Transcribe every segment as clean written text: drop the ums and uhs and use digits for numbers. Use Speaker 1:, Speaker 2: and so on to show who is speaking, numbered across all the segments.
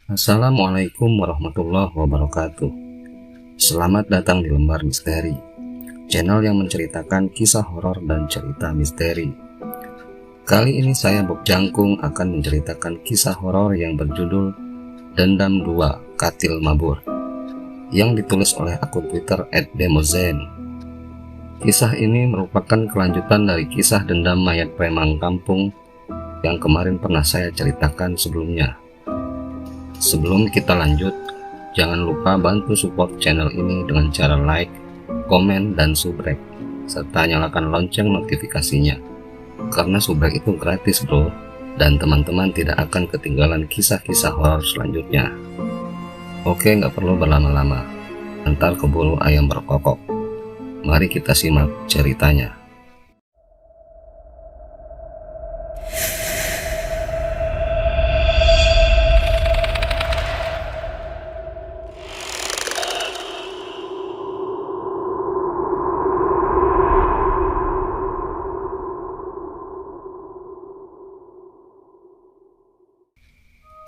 Speaker 1: Assalamualaikum warahmatullahi wabarakatuh. Selamat datang di Lembar Misteri, channel yang menceritakan kisah horor dan cerita misteri. Kali ini saya Bob Jangkung akan menceritakan kisah horor yang berjudul Dendam 2 Katil Mabur, yang ditulis oleh akun Twitter @demozen. Kisah ini merupakan kelanjutan dari kisah dendam mayat preman kampung yang kemarin pernah saya ceritakan sebelumnya. Sebelum kita lanjut, jangan lupa bantu support channel ini dengan cara like, komen, dan subrek, serta nyalakan lonceng notifikasinya. Karena subrek itu gratis bro, dan teman-teman tidak akan ketinggalan kisah-kisah horor selanjutnya. Oke, nggak perlu berlama-lama, ntar keburu ayam berkokok. Mari kita simak ceritanya.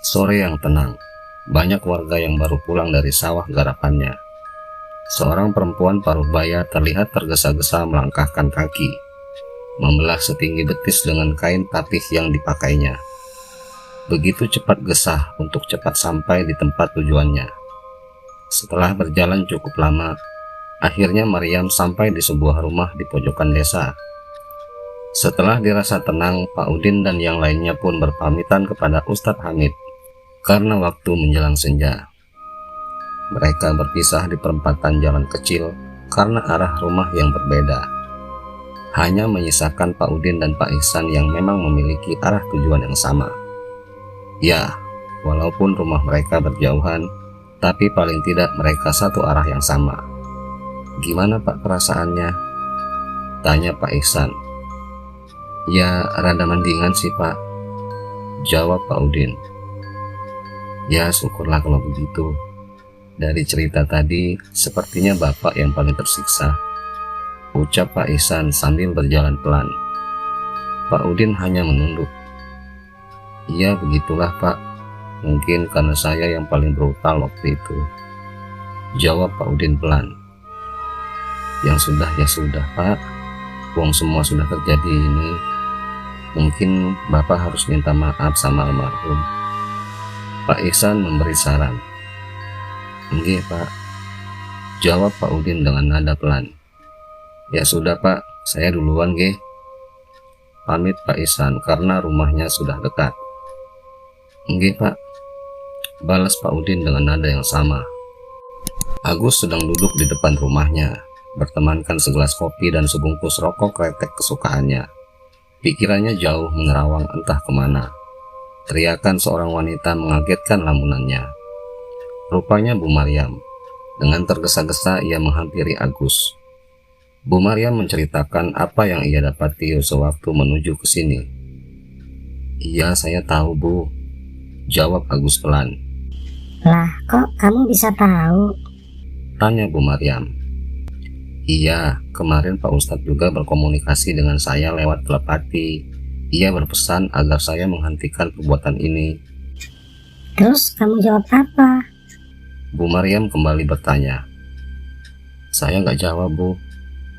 Speaker 1: Sore yang tenang, banyak warga yang baru pulang dari sawah garapannya. Seorang perempuan paruh baya terlihat tergesa-gesa melangkahkan kaki, membelah setinggi betis dengan kain tapih yang dipakainya. Begitu cepat gesah untuk cepat sampai di tempat tujuannya. Setelah berjalan cukup lama, akhirnya Maryam sampai di sebuah rumah di pojokan desa. Setelah dirasa tenang, Pak Udin dan yang lainnya pun berpamitan kepada Ustadz Hamid karena waktu menjelang senja. Mereka berpisah di perempatan jalan kecil karena arah rumah yang berbeda. Hanya menyisakan Pak Udin dan Pak Ihsan yang memang memiliki arah tujuan yang sama. Ya, walaupun rumah mereka berjauhan, tapi paling tidak mereka satu arah yang sama. Gimana Pak perasaannya? Tanya Pak Ihsan. Ya, rada mendingan sih Pak, jawab Pak Udin. Ya syukurlah kalau begitu. Dari cerita tadi, sepertinya Bapak yang paling tersiksa, ucap Pak Ihsan sambil berjalan pelan. Pak Udin hanya menunduk. Iya begitulah Pak, mungkin karena saya yang paling brutal waktu itu, jawab Pak Udin pelan. Yang sudah ya sudah Pak, uang semua sudah terjadi ini. Mungkin Bapak harus minta maaf sama almarhum. Pak Ihsan memberi saran. Nggih Pak, jawab Pak Udin dengan nada pelan. Ya sudah Pak, saya duluan nggih, pamit Pak Ihsan karena rumahnya sudah dekat. Nggih Pak, balas Pak Udin dengan nada yang sama. Agus sedang duduk di depan rumahnya, bertemankan segelas kopi dan sebungkus rokok kretek kesukaannya. Pikirannya jauh menerawang entah kemana. Teriakan seorang wanita mengagetkan lamunannya. Rupanya Bu Maryam. Dengan tergesa-gesa ia menghampiri Agus. Bu Maryam menceritakan apa yang ia dapati sewaktu menuju ke sini. Iya saya tahu Bu, jawab Agus pelan.
Speaker 2: Lah kok kamu bisa tahu?
Speaker 1: Tanya Bu Maryam. Iya, kemarin Pak Ustadz juga berkomunikasi dengan saya lewat telepati. Ia berpesan agar saya menghentikan perbuatan ini.
Speaker 2: Terus kamu jawab apa?
Speaker 1: Bu Maryam kembali bertanya. Saya nggak jawab Bu,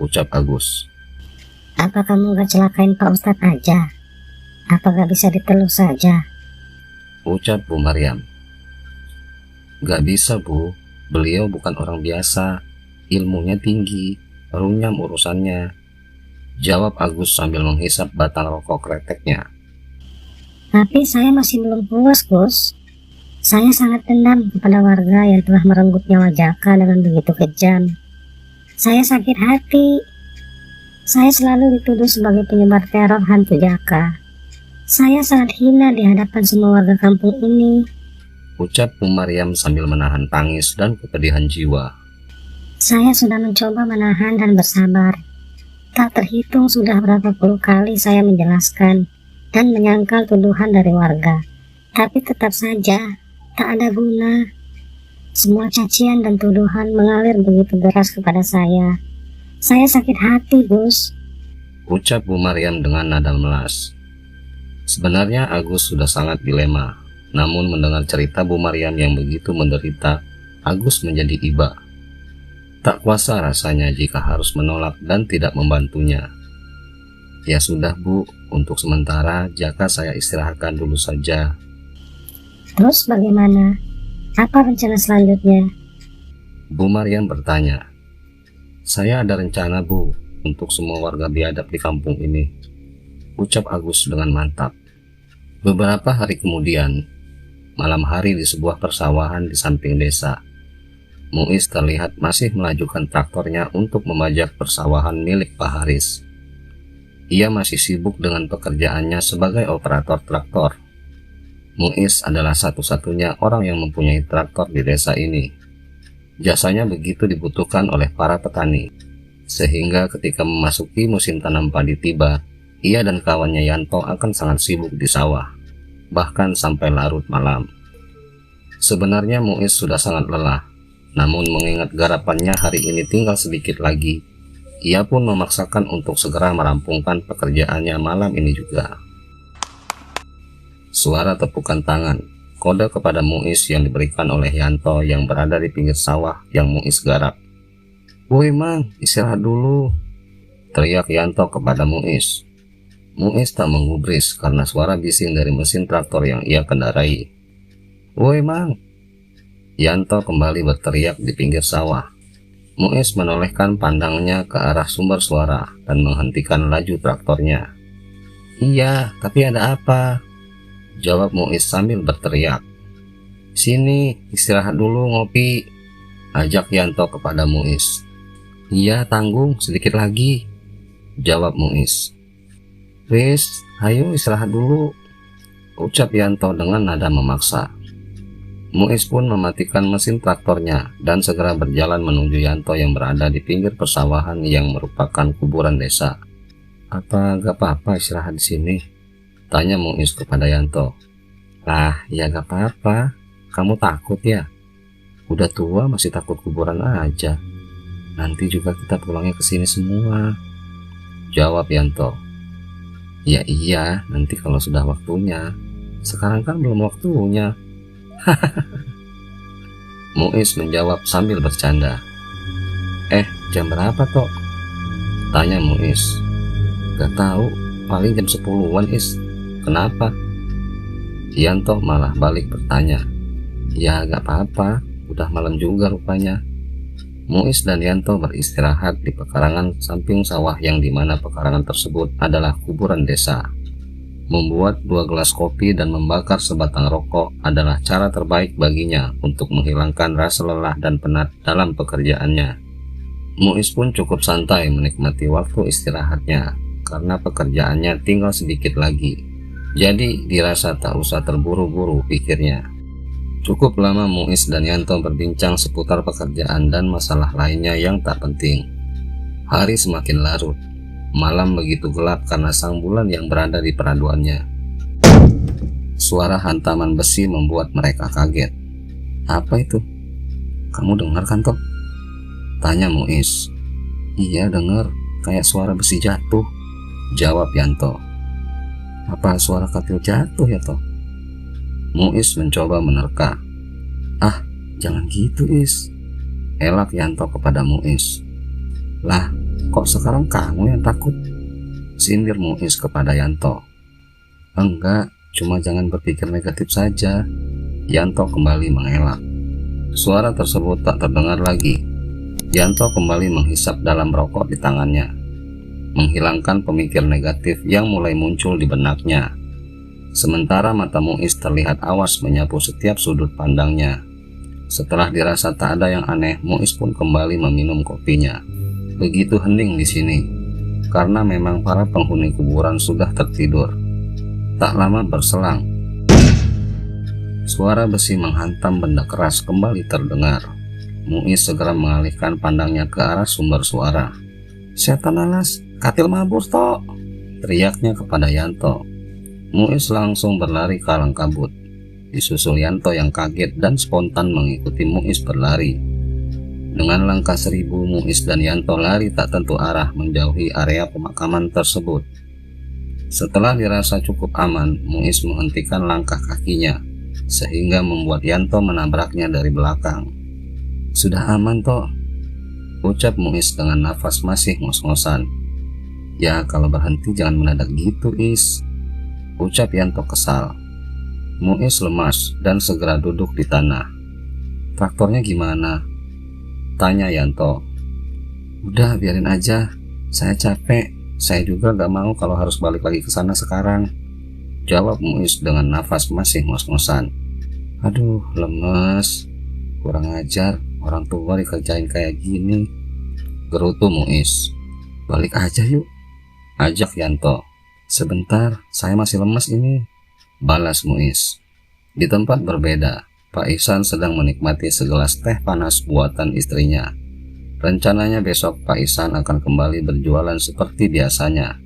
Speaker 1: ucap Agus.
Speaker 2: Apa kamu gak celakain Pak Ustadz aja? Apa gak bisa ditelus saja?
Speaker 1: Ucap Bu Maryam. Gak bisa Bu, beliau bukan orang biasa, ilmunya tinggi, runyam urusannya, jawab Agus sambil menghisap batang rokok kreteknya.
Speaker 2: Tapi saya masih belum puas Gus. Saya sangat dendam kepada warga yang telah merenggut nyawa Jaka dengan begitu kejam. Saya sakit hati. Saya selalu dituduh sebagai penyebar teror hantu Jaka. Saya sangat hina di hadapan semua warga kampung ini,
Speaker 1: ucap Bu Maryam sambil menahan tangis dan kepedihan jiwa.
Speaker 2: Saya sudah mencoba menahan dan bersabar. Tak terhitung sudah berapa puluh kali saya menjelaskan dan menyangkal tuduhan dari warga. Tapi tetap saja, tak ada guna. Semua cacian dan tuduhan mengalir begitu deras kepada saya. Saya sakit hati, Gus,
Speaker 1: ucap Bu Maryam dengan nada melas. Sebenarnya Agus sudah sangat dilema. Namun mendengar cerita Bu Maryam yang begitu menderita, Agus menjadi iba. Tak kuasa rasanya jika harus menolak dan tidak membantunya. Ya sudah Bu, untuk sementara Jaka saya istirahatkan dulu saja.
Speaker 2: Terus bagaimana? Apa rencana selanjutnya?
Speaker 1: Bu Maryam bertanya. Saya ada rencana Bu, untuk semua warga biadab di kampung ini, ucap Agus dengan mantap. Beberapa hari kemudian, malam hari di sebuah persawahan di samping desa, Muiz terlihat masih melajukan traktornya untuk memajak persawahan milik Pak Haris. Ia masih sibuk dengan pekerjaannya sebagai operator traktor. Muiz adalah satu-satunya orang yang mempunyai traktor di desa ini. Jasanya begitu dibutuhkan oleh para petani, sehingga ketika memasuki musim tanam padi tiba, ia dan kawannya Yanto akan sangat sibuk di sawah, bahkan sampai larut malam. Sebenarnya Muiz sudah sangat lelah, namun mengingat garapannya hari ini tinggal sedikit lagi, ia pun memaksakan untuk segera merampungkan pekerjaannya malam ini juga. Suara tepukan tangan, kode kepada Muiz yang diberikan oleh Yanto yang berada di pinggir sawah yang Muiz garap. "Woi Mang, istirahat dulu," teriak Yanto kepada Muiz. Muiz tak menggubris karena suara bising dari mesin traktor yang ia kendarai. "Woi Mang!" Yanto kembali berteriak di pinggir sawah. Muiz menolehkan pandangnya ke arah sumber suara dan menghentikan laju traktornya. "Iya, tapi ada apa?" jawab Muiz sambil berteriak. "Sini, istirahat dulu ngopi," ajak Yanto kepada Muiz. "Iya, tanggung, sedikit lagi," jawab Muiz. "Wis, ayo istirahat dulu," ucap Yanto dengan nada memaksa. Muiz pun mematikan mesin traktornya dan segera berjalan menuju Yanto yang berada di pinggir persawahan yang merupakan kuburan desa. "Apa gak apa-apa istirahat di sini?" tanya Muiz kepada Yanto. "Lah, ya gak apa-apa. Kamu takut ya? Udah tua masih takut kuburan aja. Nanti juga kita pulangnya ke sini semua," jawab Yanto. "Ya iya, nanti kalau sudah waktunya. Sekarang kan belum waktunya." Muiz menjawab sambil bercanda. Jam berapa Tok?" tanya Muiz. "Gak tahu, paling jam 10-an Is. Kenapa?" Yanto malah balik bertanya. "Ya gak apa-apa, udah malam juga rupanya." Muiz dan Yanto beristirahat di pekarangan samping sawah yang dimana pekarangan tersebut adalah kuburan desa. Membuat 2 gelas kopi dan membakar sebatang rokok adalah cara terbaik baginya untuk menghilangkan rasa lelah dan penat dalam pekerjaannya. Muiz pun cukup santai menikmati waktu istirahatnya karena pekerjaannya tinggal sedikit lagi. Jadi dirasa tak usah terburu-buru, pikirnya. Cukup lama Muiz dan Yanto berbincang seputar pekerjaan dan masalah lainnya yang tak penting. Hari semakin larut. Malam begitu gelap karena sang bulan yang berada di peraduannya. Suara hantaman besi membuat mereka kaget. "Apa itu? Kamu dengar kan Tok?" tanya Muiz. "Iya dengar, kayak suara besi jatuh," jawab Yanto. "Apa suara katil jatuh ya Tok?" Muiz mencoba menerka. "Ah, jangan gitu Is," elak Yanto kepada Muiz. "Lah, kok sekarang kamu yang takut?" sindir Muiz kepada Yanto. "Enggak, cuma jangan berpikir negatif saja." Yanto kembali mengelak. Suara tersebut tak terdengar lagi. Yanto kembali menghisap dalam rokok di tangannya, menghilangkan pemikir negatif yang mulai muncul di benaknya. Sementara mata Muiz terlihat awas menyapu setiap sudut pandangnya. Setelah dirasa tak ada yang aneh, Muiz pun kembali meminum kopinya. Begitu hening di sini, karena memang para penghuni kuburan sudah tertidur. Tak lama berselang, suara besi menghantam benda keras kembali terdengar. Muiz segera mengalihkan pandangnya ke arah sumber suara. "Setan alas, katil mabur Tok!" teriaknya kepada Yanto. Muiz langsung berlari kalang kabut. Disusul Yanto yang kaget dan spontan mengikuti Muiz berlari. Dengan langkah 1000, Muiz dan Yanto lari tak tentu arah menjauhi area pemakaman tersebut. Setelah dirasa cukup aman, Muiz menghentikan langkah kakinya sehingga membuat Yanto menabraknya dari belakang. "Sudah aman toh," ucap Muiz dengan nafas masih ngos-ngosan. "Ya kalau berhenti jangan mendadak gitu Is," ucap Yanto kesal. Muiz lemas dan segera duduk di tanah. "Traktornya gimana?" tanya Yanto. "Udah biarin aja, saya capek. Saya juga gak mau kalau harus balik lagi ke sana sekarang," jawab Muiz dengan nafas masih ngos-ngosan. "Aduh lemes, kurang ajar, orang tua dikerjain kayak gini," gerutu Muiz. "Balik aja yuk," ajak Yanto. "Sebentar, saya masih lemes ini," balas Muiz. Di tempat berbeda, Pak Ihsan sedang menikmati segelas teh panas buatan istrinya. Rencananya besok Pak Ihsan akan kembali berjualan seperti biasanya.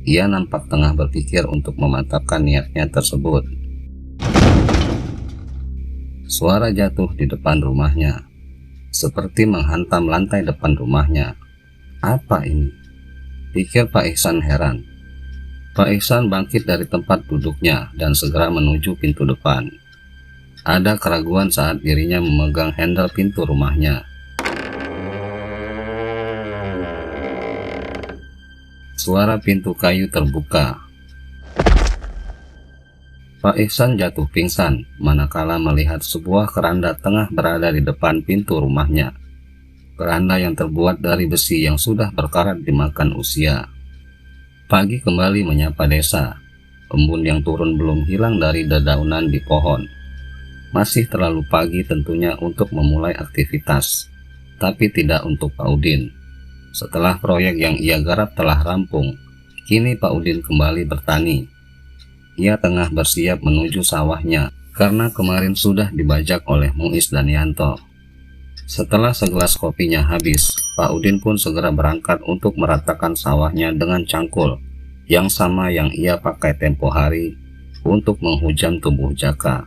Speaker 1: Ia nampak tengah berpikir untuk memantapkan niatnya tersebut. Suara jatuh di depan rumahnya, seperti menghantam lantai depan rumahnya. "Apa ini?" pikir Pak Ihsan heran. Pak Ihsan bangkit dari tempat duduknya dan segera menuju pintu depan. Ada keraguan saat dirinya memegang handle pintu rumahnya. Suara pintu kayu terbuka. Pak Ihsan jatuh pingsan manakala melihat sebuah keranda tengah berada di depan pintu rumahnya. Keranda yang terbuat dari besi yang sudah berkarat dimakan usia. Pagi kembali menyapa desa. Embun yang turun belum hilang dari dedaunan di pohon. Masih terlalu pagi tentunya untuk memulai aktivitas, tapi tidak untuk Pak Udin. Setelah proyek yang ia garap telah rampung, kini Pak Udin kembali bertani. Ia tengah bersiap menuju sawahnya karena kemarin sudah dibajak oleh Muiz dan Yanto. Setelah segelas kopinya habis, Pak Udin pun segera berangkat untuk meratakan sawahnya dengan cangkul yang sama yang ia pakai tempo hari untuk menghujam tubuh Jaka.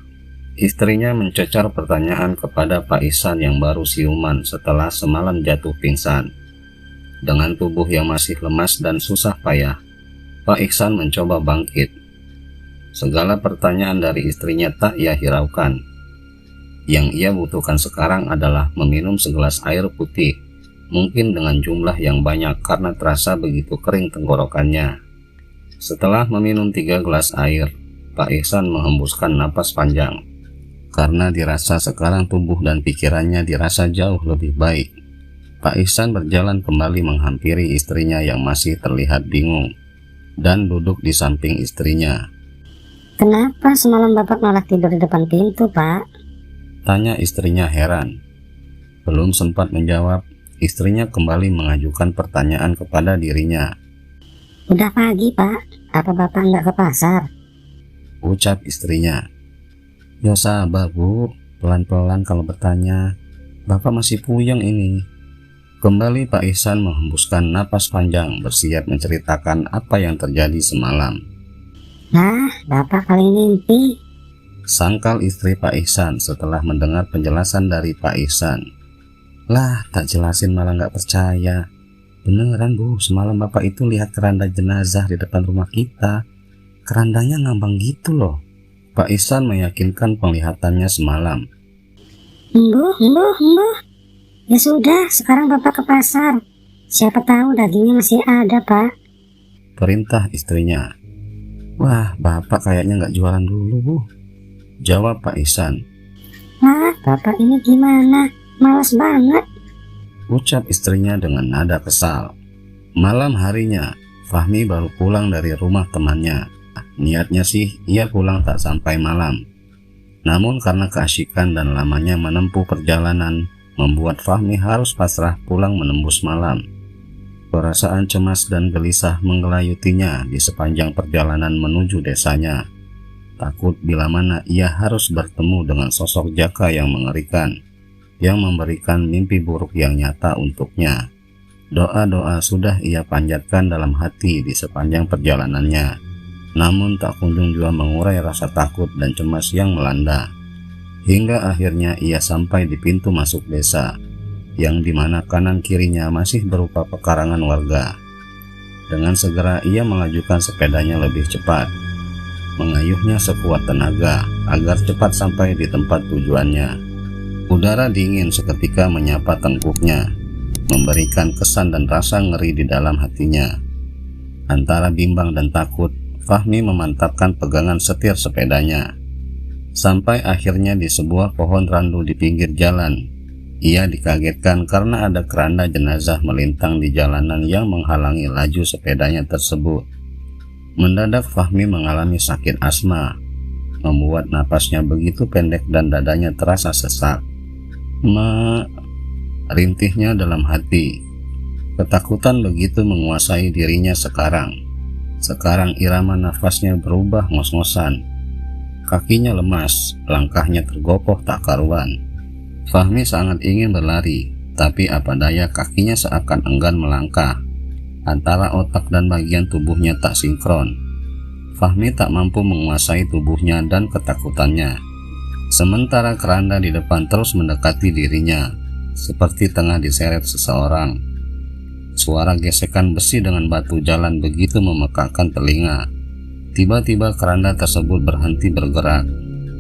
Speaker 1: Istrinya mencecar pertanyaan kepada Pak Ihsan yang baru siuman setelah semalam jatuh pingsan. Dengan tubuh yang masih lemas dan susah payah, Pak Ihsan mencoba bangkit. Segala pertanyaan dari istrinya tak ia hiraukan. Yang ia butuhkan sekarang adalah meminum segelas air putih, mungkin dengan jumlah yang banyak karena terasa begitu kering tenggorokannya. Setelah meminum 3 gelas air, Pak Ihsan menghembuskan napas panjang. Karena dirasa sekarang tubuh dan pikirannya dirasa jauh lebih baik. Pak Ihsan berjalan kembali menghampiri istrinya yang masih terlihat bingung dan duduk di samping istrinya.
Speaker 2: "Kenapa semalam Bapak malah tidur di depan pintu, Pak?"
Speaker 1: tanya istrinya heran. Belum sempat menjawab, istrinya kembali mengajukan pertanyaan kepada dirinya.
Speaker 2: "Udah pagi, Pak. Apa Bapak nggak ke pasar?"
Speaker 1: ucap istrinya. "Ya sabar Bu, pelan-pelan kalau bertanya. Bapak masih puyeng ini." Kembali Pak Ihsan menghembuskan napas panjang bersiap menceritakan apa yang terjadi semalam.
Speaker 2: "Nah, Bapak kali mimpi."
Speaker 1: sangkal istri Pak Ihsan setelah mendengar penjelasan dari Pak Ihsan. "Lah, tak jelasin malah nggak percaya. Beneran Bu, semalam Bapak itu lihat keranda jenazah di depan rumah kita. Kerandanya ngambang gitu loh." Pak Ihsan meyakinkan penglihatannya semalam.
Speaker 2: Embuh. Ya sudah, sekarang Bapak ke pasar. Siapa tahu dagingnya masih ada, Pak."
Speaker 1: perintah istrinya. "Wah, Bapak kayaknya nggak jualan dulu Bu," jawab Pak Ihsan.
Speaker 2: "Lah, Bapak ini gimana? Malas banget."
Speaker 1: ucap istrinya dengan nada kesal. Malam harinya, Fahmi baru pulang dari rumah temannya. Niatnya sih ia pulang tak sampai malam. Namun karena keasyikan dan lamanya menempuh perjalanan, membuat Fahmi harus pasrah pulang menembus malam. Perasaan cemas dan gelisah menggelayutinya di sepanjang perjalanan menuju desanya. Takut bila mana ia harus bertemu dengan sosok Jaka yang mengerikan, yang memberikan mimpi buruk yang nyata untuknya. Doa-doa sudah ia panjatkan dalam hati di sepanjang perjalanannya, namun tak kunjung juga mengurai rasa takut dan cemas yang melanda. Hingga akhirnya ia sampai di pintu masuk desa, yang dimana kanan kirinya masih berupa pekarangan warga. Dengan segera ia mengajukan sepedanya lebih cepat, mengayuhnya sekuat tenaga. agar cepat sampai di tempat tujuannya. Udara dingin seketika menyapa tengkuknya, memberikan kesan dan rasa ngeri di dalam hatinya. Antara bimbang dan takut, Fahmi memantapkan pegangan setir sepedanya. Sampai akhirnya di sebuah pohon randu di pinggir jalan, ia dikagetkan karena ada keranda jenazah melintang di jalanan yang menghalangi laju sepedanya tersebut. Mendadak Fahmi mengalami sakit asma, membuat napasnya begitu pendek dan dadanya terasa sesak. Rintihnya dalam hati. Ketakutan begitu menguasai dirinya sekarang. Sekarang irama nafasnya berubah ngos-ngosan. Kakinya lemas, langkahnya tergopoh tak karuan. Fahmi sangat ingin berlari, tapi apa daya kakinya seakan enggan melangkah. Antara otak dan bagian tubuhnya tak sinkron. Fahmi tak mampu menguasai tubuhnya dan ketakutannya. Sementara keranda di depan terus mendekati dirinya, seperti tengah diseret seseorang. Suara gesekan besi dengan batu jalan begitu memekakkan telinga. Tiba-tiba keranda tersebut berhenti bergerak,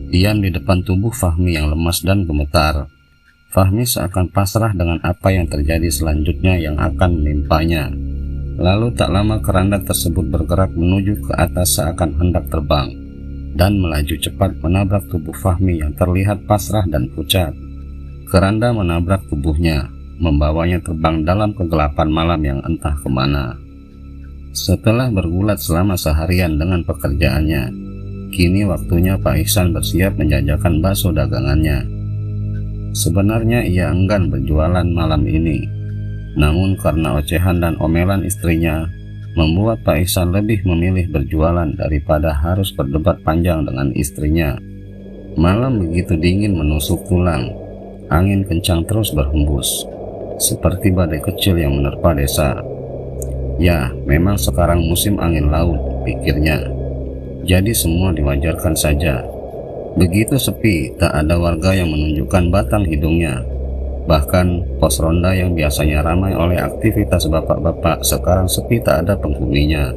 Speaker 1: diam di depan tubuh Fahmi yang lemas dan gemetar. Fahmi seakan pasrah dengan apa yang terjadi selanjutnya yang akan menimpanya. Lalu tak lama keranda tersebut bergerak menuju ke atas seakan hendak terbang, dan melaju cepat menabrak tubuh Fahmi yang terlihat pasrah dan pucat. Keranda menabrak tubuhnya, membawanya terbang dalam kegelapan malam yang entah kemana. Setelah bergulat selama seharian dengan pekerjaannya, kini waktunya Pak Ihsan bersiap menjajakan bakso dagangannya. Sebenarnya ia enggan berjualan malam ini, namun karena ocehan dan omelan istrinya, membuat Pak Ihsan lebih memilih berjualan daripada harus berdebat panjang dengan istrinya. Malam begitu dingin menusuk tulang, angin kencang terus berhembus, seperti badai kecil yang menerpa desa. Ya, memang sekarang musim angin laut, pikirnya. Jadi semua diwajarkan saja. Begitu sepi, tak ada warga yang menunjukkan batang hidungnya. Bahkan pos ronda yang biasanya ramai oleh aktivitas bapak-bapak sekarang sepi, tak ada penghuninya.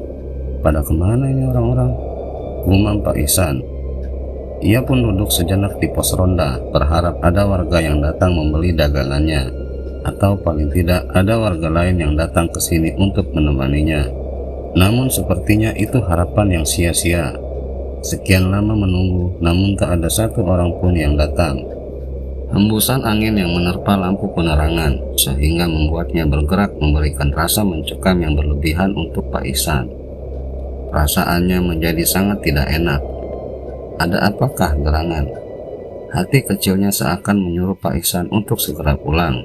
Speaker 1: Pada kemana ini orang-orang? Gumam Pak Ihsan. Ia pun duduk sejenak di pos ronda, berharap ada warga yang datang membeli dagangannya, atau paling tidak ada warga lain yang datang ke sini untuk menemaninya. Namun sepertinya itu harapan yang sia-sia. Sekian lama menunggu, namun tak ada satu orang pun yang datang. Hembusan angin yang menerpa lampu penerangan sehingga membuatnya bergerak, memberikan rasa mencekam yang berlebihan untuk Pak Ihsan. Perasaannya menjadi sangat tidak enak. Ada apakah gerangan? Hati kecilnya seakan menyuruh Pak Ihsan untuk segera pulang.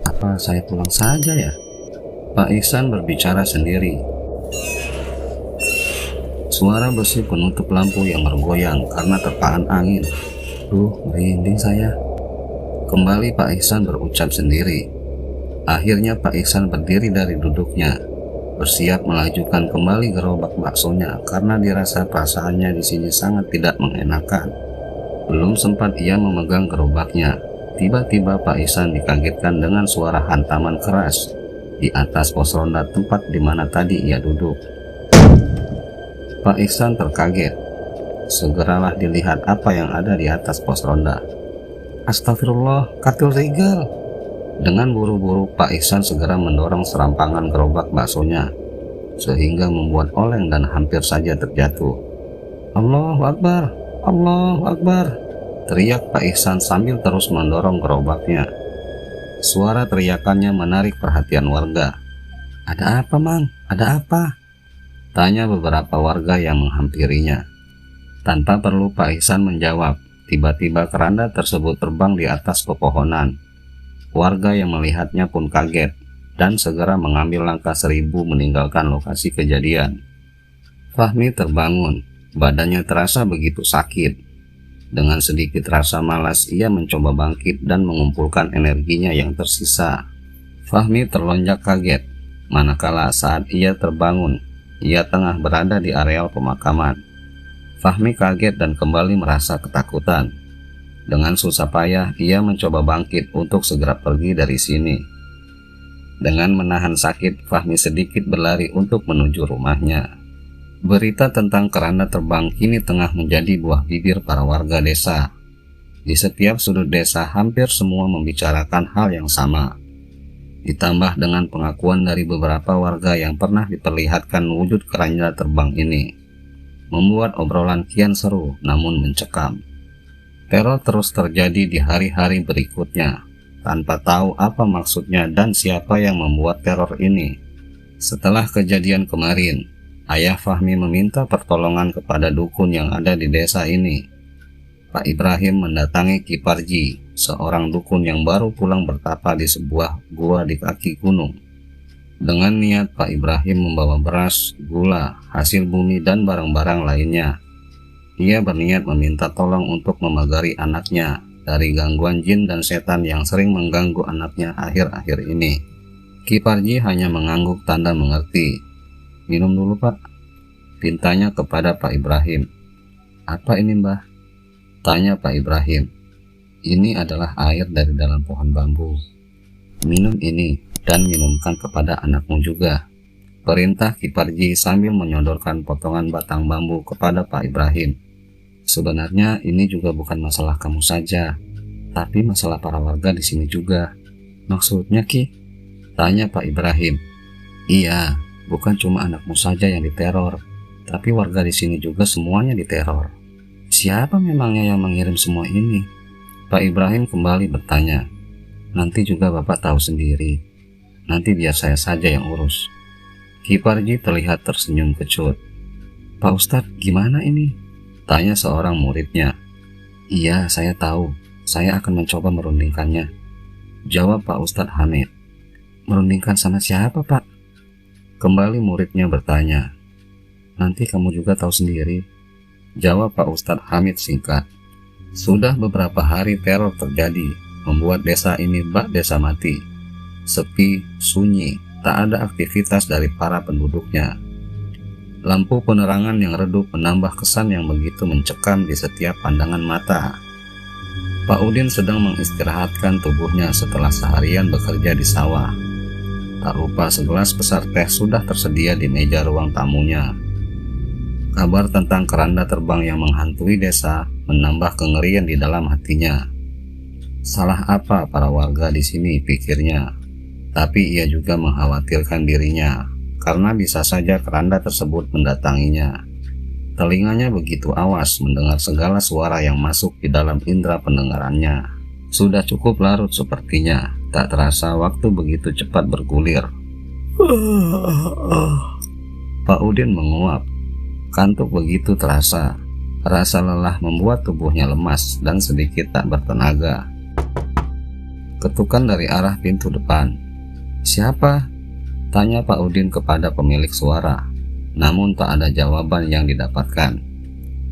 Speaker 1: Apa saya pulang saja ya? Pak Ihsan berbicara sendiri. Suara besi penutup lampu yang bergoyang karena terpaan angin. Merinding saya. Kembali Pak Ihsan berucap sendiri. Akhirnya Pak Ihsan berdiri dari duduknya, bersiap melajukan kembali gerobak baksonya karena dirasa perasaannya di sini sangat tidak mengenakan. Belum sempat ia memegang gerobaknya, tiba-tiba Pak Ihsan dikagetkan dengan suara hantaman keras di atas pos ronda tempat di mana tadi ia duduk. Pak Ihsan terkaget. Segeralah dilihat apa yang ada di atas pos ronda. Astagfirullah, katil regal. Dengan buru-buru Pak Ihsan segera mendorong serampangan gerobak baksonya, sehingga membuat oleng dan hampir saja terjatuh. Allahu Akbar, Allahu Akbar, teriak Pak Ihsan sambil terus mendorong gerobaknya. Suara teriakannya menarik perhatian warga. Ada apa, Mang? Ada apa? Tanya beberapa warga yang menghampirinya. Tanpa perlu Pak Ihsan menjawab, tiba-tiba keranda tersebut terbang di atas pepohonan. Warga yang melihatnya pun kaget dan segera mengambil langkah 1000 meninggalkan lokasi kejadian. Fahmi terbangun, badannya terasa begitu sakit. Dengan sedikit rasa malas, ia mencoba bangkit dan mengumpulkan energinya yang tersisa. Fahmi terlonjak kaget, manakala saat ia terbangun, ia tengah berada di areal pemakaman. Fahmi kaget dan kembali merasa ketakutan. Dengan susah payah, ia mencoba bangkit untuk segera pergi dari sini. Dengan menahan sakit, Fahmi sedikit berlari untuk menuju rumahnya. Berita tentang keranda terbang kini tengah menjadi buah bibir para warga desa. Di setiap sudut desa hampir semua membicarakan hal yang sama. Ditambah dengan pengakuan dari beberapa warga yang pernah diperlihatkan wujud keranda terbang ini, membuat obrolan kian seru namun mencekam. Teror terus terjadi di hari-hari berikutnya, tanpa tahu apa maksudnya dan siapa yang membuat teror ini. Setelah kejadian kemarin, Ayah Fahmi meminta pertolongan kepada dukun yang ada di desa ini. Pak Ibrahim mendatangi Ki Parji, seorang dukun yang baru pulang bertapa di sebuah gua di kaki gunung. Dengan niat Pak Ibrahim membawa beras, gula, hasil bumi dan barang-barang lainnya. Ia berniat meminta tolong untuk memagari anaknya dari gangguan jin dan setan yang sering mengganggu anaknya akhir-akhir ini. Ki Parji hanya mengangguk tanda mengerti. "Minum dulu, Pak," pintanya kepada Pak Ibrahim. "Apa ini, Mbah?" tanya Pak Ibrahim. "Ini adalah air dari dalam pohon bambu. Minum ini dan minumkan kepada anakmu juga," perintah Ki Parji sambil menyodorkan potongan batang bambu kepada Pak Ibrahim. "Sebenarnya ini juga bukan masalah kamu saja, tapi masalah para warga di sini juga." "Maksudnya, Ki?" tanya Pak Ibrahim. "Iya, bukan cuma anakmu saja yang diteror, tapi warga di sini juga semuanya diteror." "Siapa memangnya yang mengirim semua ini?" Pak Ibrahim kembali bertanya. "Nanti juga Bapak tahu sendiri. Nanti biar saya saja yang urus." Ki Parji terlihat tersenyum kecut. "Pak Ustadz, gimana ini?" tanya seorang muridnya. "Iya, saya tahu. Saya akan mencoba merundingkannya," jawab Pak Ustadz Hamid. "Merundingkan sama siapa, Pak?" kembali muridnya bertanya. "Nanti kamu juga tahu sendiri," jawab Pak Ustadz Hamid singkat. Sudah beberapa hari teror terjadi, membuat desa ini bak desa mati. Sepi, sunyi, tak ada aktivitas dari para penduduknya. Lampu penerangan yang redup menambah kesan yang begitu mencekam di setiap pandangan mata. Pak Udin sedang mengistirahatkan tubuhnya setelah seharian bekerja di sawah. Tak lupa segelas besar teh sudah tersedia di meja ruang tamunya. Kabar tentang keranda terbang yang menghantui desa menambah kengerian di dalam hatinya. Salah apa para warga di sini, pikirnya. Tapi ia juga mengkhawatirkan dirinya, karena bisa saja keranda tersebut mendatanginya. Telinganya begitu awas mendengar segala suara yang masuk di dalam indera pendengarannya. Sudah cukup larut sepertinya, tak terasa waktu begitu cepat bergulir. Pak Udin menguap. Kantuk begitu terasa. Rasa lelah membuat tubuhnya lemas dan sedikit tak bertenaga. Ketukan dari arah pintu depan. "Siapa?" tanya Pak Udin kepada pemilik suara. Namun tak ada jawaban yang didapatkan.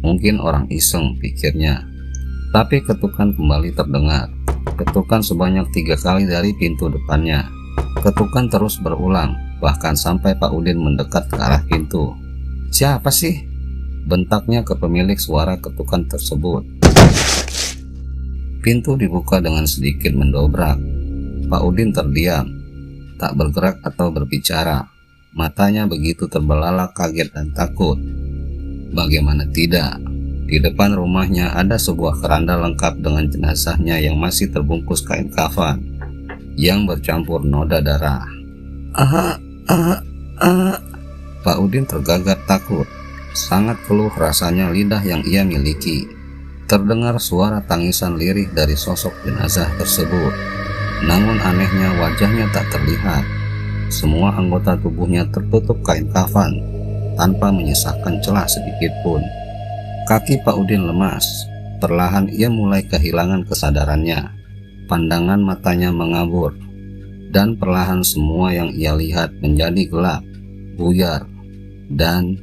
Speaker 1: Mungkin orang iseng, pikirnya. Tapi ketukan kembali terdengar. Ketukan sebanyak 3 kali dari pintu depannya. Ketukan terus berulang, bahkan sampai Pak Udin mendekat ke arah pintu. "Siapa sih?" bentaknya ke pemilik suara ketukan tersebut. Pintu dibuka dengan sedikit mendobrak. Pak Udin terdiam, tak bergerak atau berbicara. Matanya begitu terbelalak kaget dan takut. Bagaimana tidak, di depan rumahnya ada sebuah keranda lengkap dengan jenazahnya yang masih terbungkus kain kafan yang bercampur noda darah. Pak Udin tergagap takut. Sangat keluh rasanya lidah yang ia miliki. Terdengar suara tangisan lirih dari sosok jenazah tersebut. Namun anehnya wajahnya tak terlihat. Semua anggota tubuhnya tertutup kain kafan tanpa menyisakan celah sedikit pun. Kaki Pak Udin lemas. Perlahan ia mulai kehilangan kesadarannya. Pandangan matanya mengabur. Dan perlahan semua yang ia lihat menjadi gelap, buyar, dan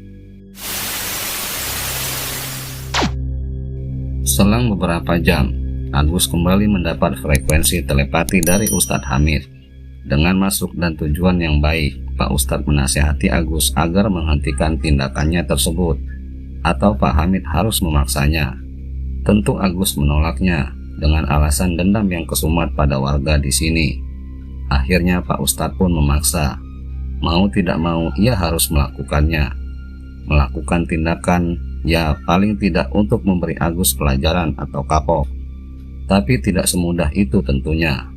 Speaker 1: selang beberapa jam, Agus kembali mendapat frekuensi telepati dari Ustadz Hamid. Dengan maksud dan tujuan yang baik, Pak Ustadz menasihati Agus agar menghentikan tindakannya tersebut, atau Pak Hamid harus memaksanya. Tentu Agus menolaknya dengan alasan dendam yang kesumat pada warga di sini. Akhirnya Pak Ustadz pun memaksa. Mau tidak mau ia harus melakukannya. melakukan tindakan, ya paling tidak untuk memberi Agus pelajaran atau kapok. Tapi tidak semudah itu tentunya.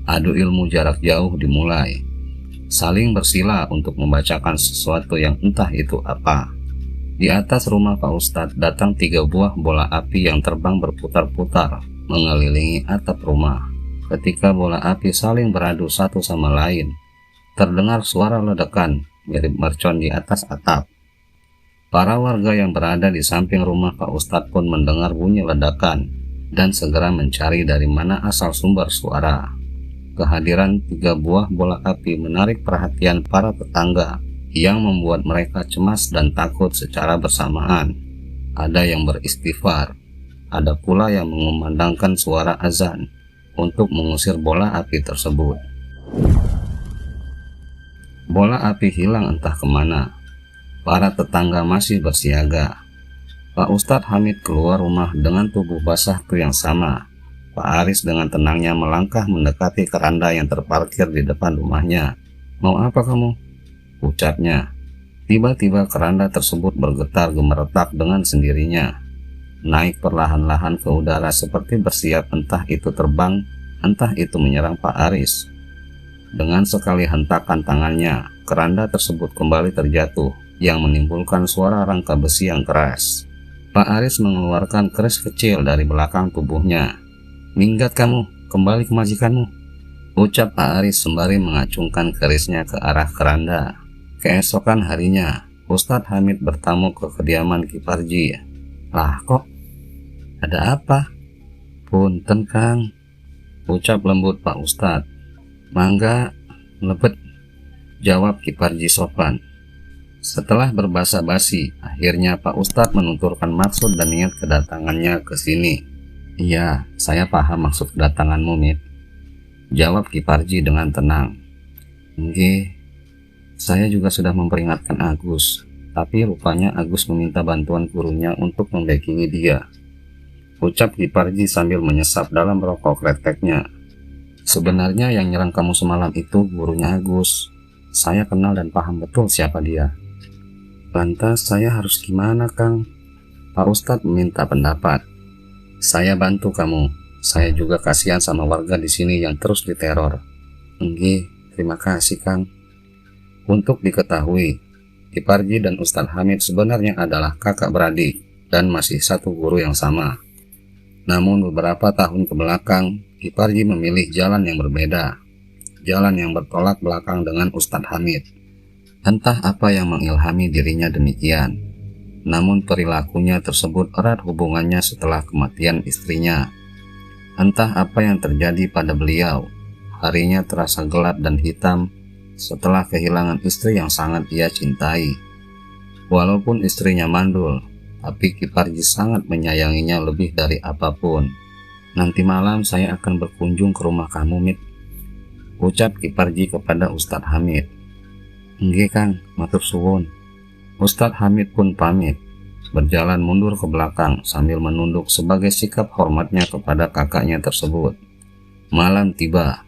Speaker 1: Adu ilmu jarak jauh dimulai. Saling bersila untuk membacakan sesuatu yang entah itu apa. Di atas rumah Pak Ustadz datang 3 buah bola api yang terbang berputar-putar mengelilingi atap rumah. Ketika bola api saling beradu satu sama lain, terdengar suara ledakan mirip mercon di atas atap. Para warga yang berada di samping rumah Pak Ustadz pun mendengar bunyi ledakan dan segera mencari dari mana asal sumber suara. Kehadiran 3 buah bola api menarik perhatian para tetangga yang membuat mereka cemas dan takut secara bersamaan. Ada yang beristighfar, ada pula yang mengumandangkan suara azan untuk mengusir bola api tersebut. Bola api hilang entah kemana. Para tetangga masih bersiaga. Pak Ustadz Hamid keluar rumah dengan tubuh basah yang sama. Pak Aris dengan tenangnya melangkah mendekati keranda yang terparkir di depan rumahnya. "Mau apa kamu?" ucapnya. Tiba-tiba keranda tersebut bergetar gemeretak dengan sendirinya. Naik perlahan-lahan ke udara seperti bersiap entah itu terbang, entah itu menyerang Pak Aris. Dengan sekali hentakan tangannya, keranda tersebut kembali terjatuh yang menimbulkan suara rangka besi yang keras. Pak Aris mengeluarkan keris kecil dari belakang tubuhnya. "Minggat kamu, kembali ke majikanmu," ucap Pak Aris sembari mengacungkan kerisnya ke arah keranda. Keesokan harinya, Ustadz Hamid bertamu ke kediaman Ki Parji. "Lah kok, ada apa?" "Punten Kang," ucap lembut Pak Ustadz. "Mangga, lebet," jawab Ki Parji sopan. Setelah berbasa-basi, akhirnya Pak Ustadz menuturkan maksud dan niat kedatangannya ke sini. "Iya, saya paham maksud kedatanganmu, Mit," jawab Ki Parji dengan tenang. "Nggih, saya juga sudah memperingatkan Agus, tapi rupanya Agus meminta bantuan gurunya untuk membackingi dia," ucap Ki Parji sambil menyesap dalam rokok kreteknya. "Sebenarnya yang nyerang kamu semalam itu gurunya Agus. Saya kenal dan paham betul siapa dia." "Lantas saya harus gimana, Kang?" Pak Ustadz meminta pendapat. "Saya bantu kamu. Saya juga kasihan sama warga di sini yang terus diteror." "Nggih, terima kasih, Kang." Untuk diketahui, Ki Parji dan Ustadz Hamid sebenarnya adalah kakak beradik dan masih satu guru yang sama. Namun beberapa tahun ke belakang, Ki Parji memilih jalan yang berbeda, jalan yang bertolak belakang dengan Ustadz Hamid. Entah apa yang mengilhami dirinya demikian, namun perilakunya tersebut erat hubungannya setelah kematian istrinya. Entah apa yang terjadi pada beliau, harinya terasa gelap dan hitam setelah kehilangan istri yang sangat ia cintai. Walaupun istrinya mandul, tapi Ki Parji sangat menyayanginya lebih dari apapun. "Nanti malam saya akan berkunjung ke rumah kamu, Mit," ucap Ki Parji kepada Ustadz Hamid. "Nggih Kang, matur suwun." Ustadz Hamid pun pamit, berjalan mundur ke belakang sambil menunduk sebagai sikap hormatnya kepada kakaknya tersebut. Malam tiba,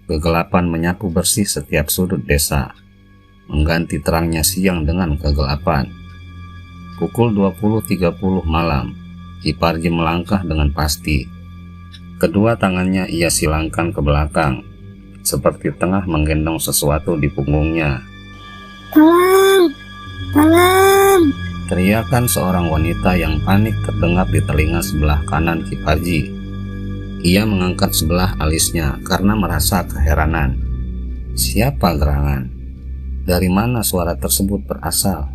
Speaker 1: kegelapan menyapu bersih setiap sudut desa, mengganti terangnya siang dengan kegelapan. Pukul 20.30 malam, Ki Parji melangkah dengan pasti. Kedua tangannya ia silangkan ke belakang, seperti tengah menggendong sesuatu di punggungnya.
Speaker 2: "Tolong! Tolong!"
Speaker 1: Teriakan seorang wanita yang panik terdengar di telinga sebelah kanan Ki Parji. Ia mengangkat sebelah alisnya karena merasa keheranan. Siapa gerangan? Dari mana suara tersebut berasal?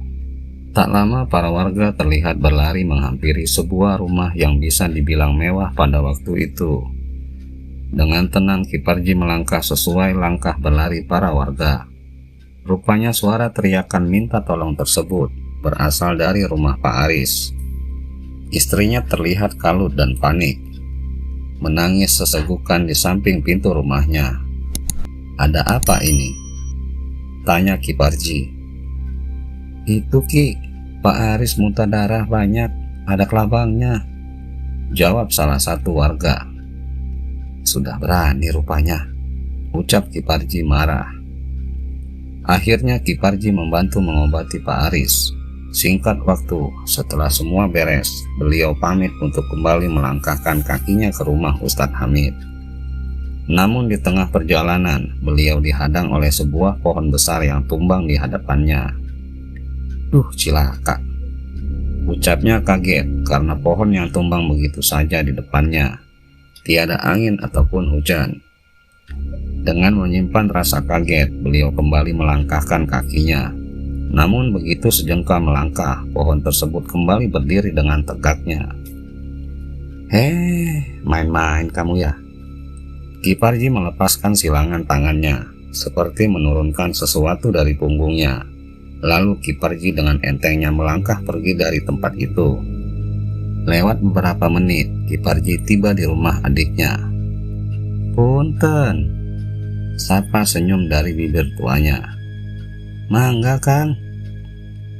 Speaker 1: Tak lama para warga terlihat berlari menghampiri sebuah rumah yang bisa dibilang mewah pada waktu itu. Dengan tenang Ki Parji melangkah sesuai langkah berlari para warga. Rupanya suara teriakan minta tolong tersebut berasal dari rumah Pak Aris. Istrinya terlihat kalut dan panik, menangis sesegukan di samping pintu rumahnya. "Ada apa ini?" tanya Ki Parji. "Itu Ki, Pak Aris muntah darah banyak, ada kelabangnya," jawab salah satu warga. "Sudah berani rupanya," ucap Ki Parji marah. Akhirnya Ki Parji membantu mengobati Pak Aris. Singkat waktu, setelah semua beres, beliau pamit untuk kembali melangkahkan kakinya ke rumah Ustadz Hamid. Namun di tengah perjalanan, beliau dihadang oleh sebuah pohon besar yang tumbang di hadapannya. "Duh, cilaka," ucapnya kaget karena pohon yang tumbang begitu saja di depannya. Tiada angin ataupun hujan. Dengan menyimpan rasa kaget, beliau kembali melangkahkan kakinya. Namun begitu sejengkal melangkah, pohon tersebut kembali berdiri dengan tegaknya. Main-main kamu ya." Ki Parji melepaskan silangan tangannya, seperti menurunkan sesuatu dari punggungnya. Lalu Ki Parji dengan entengnya melangkah pergi dari tempat itu. Lewat beberapa menit, Ki Parji tiba di rumah adiknya. "Punten," sapa senyum dari bibir tuanya. "Mangga, Kang."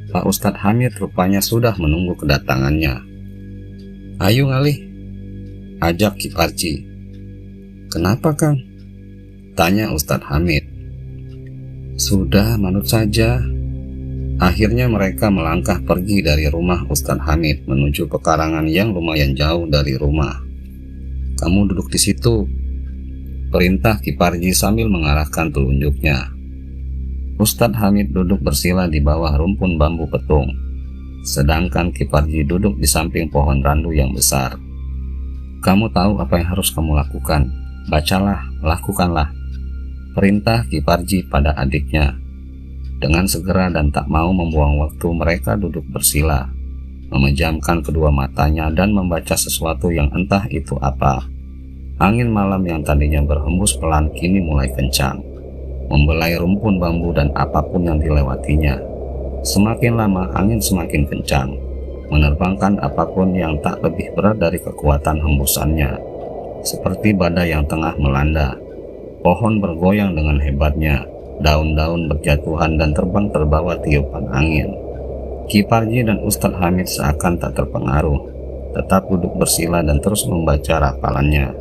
Speaker 1: Pak Ustadz Hamid rupanya sudah menunggu kedatangannya. "Ayo ngalih," ajak Ki Parji. "Kenapa, Kang?" tanya Ustadz Hamid. "Sudah, manut saja." Akhirnya mereka melangkah pergi dari rumah Ustadz Hamid menuju pekarangan yang lumayan jauh dari rumah. "Kamu duduk di situ," perintah Ki Parji sambil mengarahkan telunjuknya. Ustadz Hamid duduk bersila di bawah rumpun bambu petung, sedangkan Ki Parji duduk di samping pohon randu yang besar. "Kamu tahu apa yang harus kamu lakukan. Bacalah, lakukanlah," perintah Ki Parji pada adiknya. Dengan segera dan tak mau membuang waktu, mereka duduk bersila, memejamkan kedua matanya dan membaca sesuatu yang entah itu apa. Angin malam yang tadinya berhembus pelan kini mulai kencang, membelai rumpun bambu dan apapun yang dilewatinya. Semakin lama angin semakin kencang, menerbangkan apapun yang tak lebih berat dari kekuatan hembusannya. Seperti badai yang tengah melanda, pohon bergoyang dengan hebatnya, daun-daun berjatuhan dan terbang terbawa tiupan angin. Ki Parji dan Ustadz Hamid seakan tak terpengaruh, tetap duduk bersila dan terus membaca rafalannya.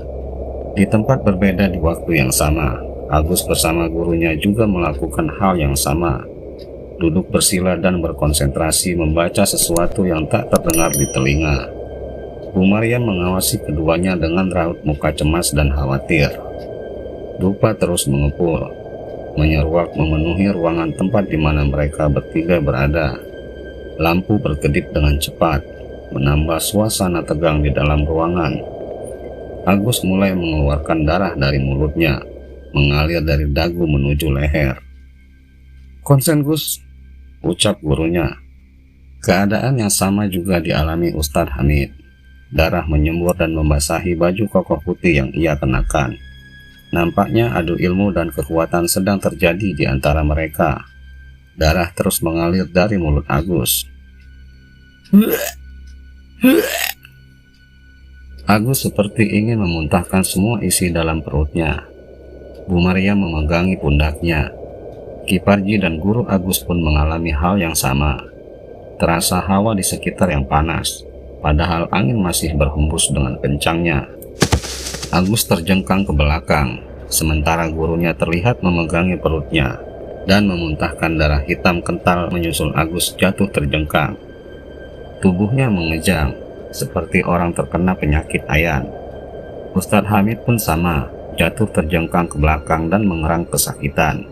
Speaker 1: Di tempat berbeda di waktu yang sama, Agus bersama gurunya juga melakukan hal yang sama. Duduk bersila dan berkonsentrasi membaca sesuatu yang tak terdengar di telinga. Bu Maryam mengawasi keduanya dengan raut muka cemas dan khawatir. Dupa terus mengepul, menyeruak memenuhi ruangan tempat di mana mereka bertiga berada. Lampu berkedip dengan cepat, menambah suasana tegang di dalam ruangan. Agus mulai mengeluarkan darah dari mulutnya, mengalir dari dagu menuju leher. "Konsen, Gus," ucap gurunya. Keadaan yang sama juga dialami Ustadz Hamid. Darah menyembur dan membasahi baju kokoh putih yang ia kenakan. Nampaknya adu ilmu dan kekuatan sedang terjadi di antara mereka. Darah terus mengalir dari mulut Agus. Agus seperti ingin memuntahkan semua isi dalam perutnya. Bu Maryam memegangi pundaknya. Ki Parji dan guru Agus pun mengalami hal yang sama. Terasa hawa di sekitar yang panas, padahal angin masih berhembus dengan kencangnya. Agus terjengkang ke belakang, sementara gurunya terlihat memegangi perutnya dan memuntahkan darah hitam kental menyusul Agus jatuh terjengkang. Tubuhnya mengejang, seperti orang terkena penyakit ayan. Ustadz Hamid pun sama, jatuh terjengkang ke belakang dan mengerang kesakitan.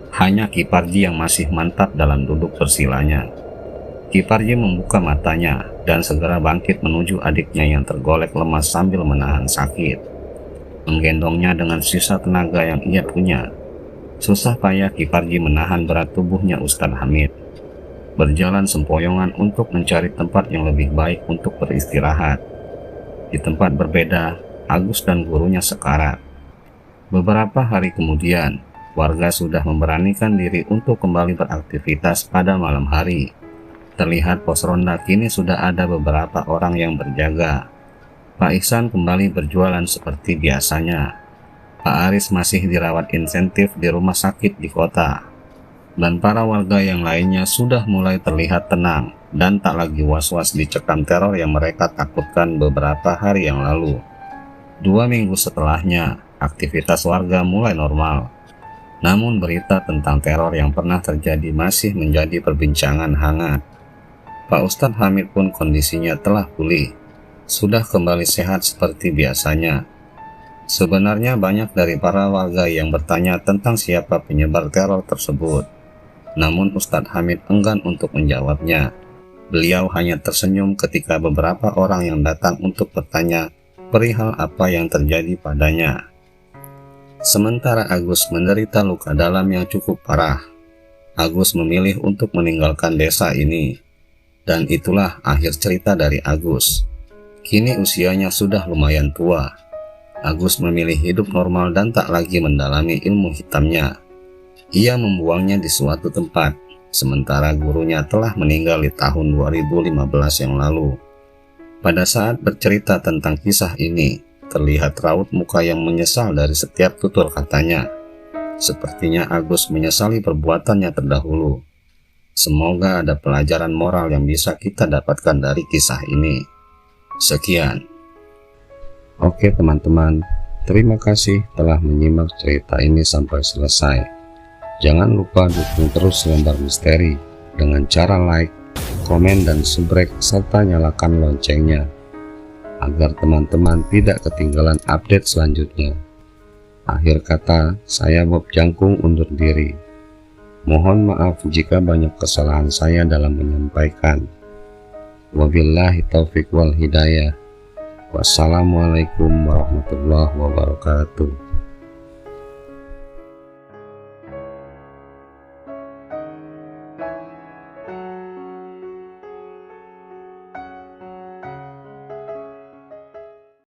Speaker 1: Hanya Ki Parji yang masih mantap dalam duduk bersilanya. Ki Parji membuka matanya dan segera bangkit menuju adiknya yang tergolek lemas sambil menahan sakit. Menggendongnya dengan sisa tenaga yang ia punya. Susah payah Ki Parji menahan berat tubuhnya Ustadz Hamid. Berjalan sempoyongan untuk mencari tempat yang lebih baik untuk beristirahat. Di tempat berbeda, Agus dan gurunya sekarat. Beberapa hari kemudian, warga sudah memberanikan diri untuk kembali beraktivitas pada malam hari. Terlihat pos ronda kini sudah ada beberapa orang yang berjaga. Pak Ihsan kembali berjualan seperti biasanya. Pak Aris masih dirawat insentif di rumah sakit di kota. Dan para warga yang lainnya sudah mulai terlihat tenang dan tak lagi was-was dicekam teror yang mereka takutkan beberapa hari yang lalu. 2 minggu setelahnya, aktivitas warga mulai normal. Namun berita tentang teror yang pernah terjadi masih menjadi perbincangan hangat. Pak Ustadz Hamid pun kondisinya telah pulih, sudah kembali sehat seperti biasanya. Sebenarnya banyak dari para warga yang bertanya tentang siapa penyebab teror tersebut. Namun Ustadz Hamid enggan untuk menjawabnya. Beliau hanya tersenyum ketika beberapa orang yang datang untuk bertanya perihal apa yang terjadi padanya. Sementara Agus menderita luka dalam yang cukup parah, Agus memilih untuk meninggalkan desa ini. Dan itulah akhir cerita dari Agus. Kini usianya sudah lumayan tua. Agus memilih hidup normal dan tak lagi mendalami ilmu hitamnya. Ia membuangnya di suatu tempat, sementara gurunya telah meninggal di tahun 2015 yang lalu. Pada saat bercerita tentang kisah ini, terlihat raut muka yang menyesal dari setiap tutur katanya. Sepertinya Agus menyesali perbuatannya terdahulu. Semoga ada pelajaran moral yang bisa kita dapatkan dari kisah ini. Sekian. Oke teman-teman, terima kasih telah menyimak cerita ini sampai selesai. Jangan lupa dukung terus Lembar Misteri dengan cara like, komen, dan subrek serta nyalakan loncengnya agar teman-teman tidak ketinggalan update selanjutnya. Akhir kata, saya Bob Jangkung undur diri. Mohon maaf jika banyak kesalahan saya dalam menyampaikan. Wabillahi taufiq wal hidayah. Wassalamualaikum warahmatullahi wabarakatuh.